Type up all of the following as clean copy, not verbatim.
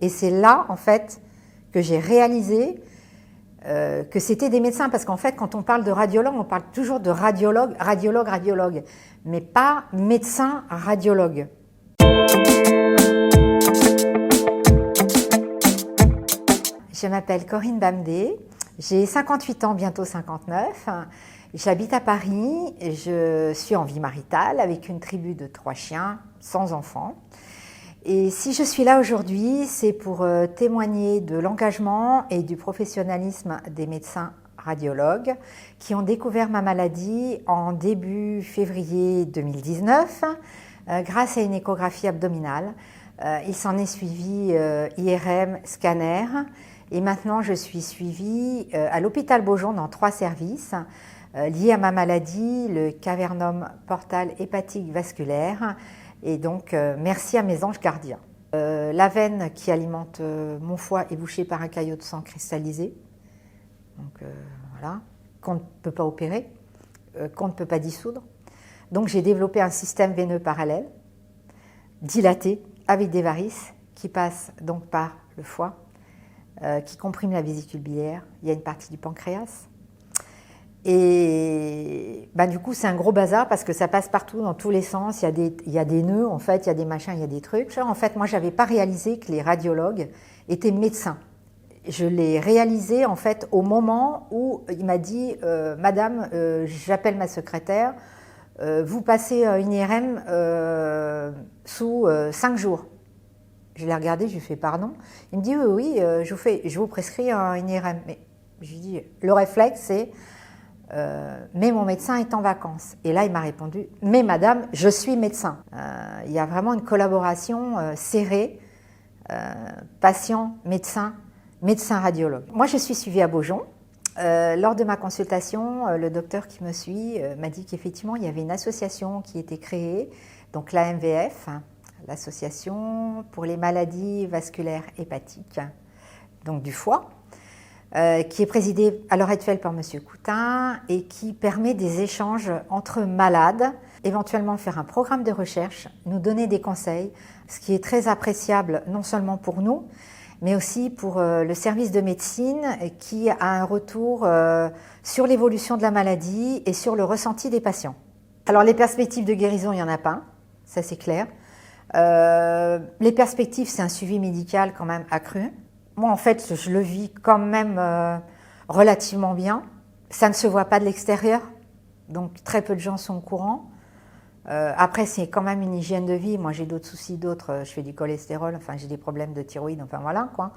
Et c'est là, en fait, que j'ai réalisé que c'était des médecins. Parce qu'en fait, quand on parle de radiologue, on parle toujours de radiologue, mais pas médecin radiologue. Je m'appelle Corinne Bamdé, j'ai 58 ans, bientôt 59. J'habite à Paris, je suis en vie maritale avec une tribu de 3 chiens, sans enfants. Et si je suis là aujourd'hui, c'est pour témoigner de l'engagement et du professionnalisme des médecins radiologues qui ont découvert ma maladie en début février 2019 grâce à une échographie abdominale. Il s'en est suivi IRM, scanner, et maintenant je suis suivie à l'hôpital Beaujon dans 3 services liés à ma maladie, le cavernome portal hépatique vasculaire. Et donc, merci à mes anges gardiens. La veine qui alimente mon foie est bouchée par un caillot de sang cristallisé, donc voilà, qu'on ne peut pas opérer, qu'on ne peut pas dissoudre. Donc j'ai développé un système veineux parallèle, dilaté, avec des varices, qui passent donc par le foie, qui comprime la vésicule biliaire. Il y a une partie du pancréas. Et du coup, c'est un gros bazar parce que ça passe partout, dans tous les sens. Il y a des nœuds, en fait, il y a des machins, il y a des trucs. En fait, moi, je n'avais pas réalisé que les radiologues étaient médecins. Je l'ai réalisé, en fait, au moment où il m'a dit « Madame, j'appelle ma secrétaire, vous passez une IRM sous 5 jours. » Je l'ai regardé, je lui ai fait « Pardon ?» Il me dit « Oui, je vous prescris une IRM. » Mais je lui ai dit « Le réflexe, c'est… mais mon médecin est en vacances. » Et là, il m'a répondu « Mais madame, je suis médecin. » Il y a vraiment une collaboration serrée, patient, médecin, médecin radiologue. Moi, je suis suivie à Beaujon. Lors de ma consultation, le docteur qui me suit m'a dit qu'effectivement, il y avait une association qui était créée, donc l'AMVF, l'association pour les maladies vasculaires hépatiques, donc du foie, qui est présidée à l'heure actuelle par M. Coutin et qui permet des échanges entre malades, éventuellement faire un programme de recherche, nous donner des conseils, ce qui est très appréciable non seulement pour nous, mais aussi pour le service de médecine qui a un retour sur l'évolution de la maladie et sur le ressenti des patients. Alors les perspectives de guérison, il n'y en a pas, ça c'est clair. Les perspectives, c'est un suivi médical quand même accru. Moi, en fait, je le vis quand même relativement bien. Ça ne se voit pas de l'extérieur, donc très peu de gens sont au courant. Après, c'est quand même une hygiène de vie. Moi, j'ai d'autres soucis, je fais du cholestérol, enfin, j'ai des problèmes de thyroïde, enfin voilà, quoi.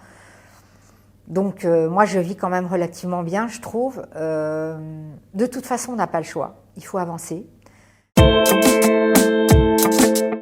Donc, moi, je vis quand même relativement bien, je trouve. De toute façon, on n'a pas le choix. Il faut avancer.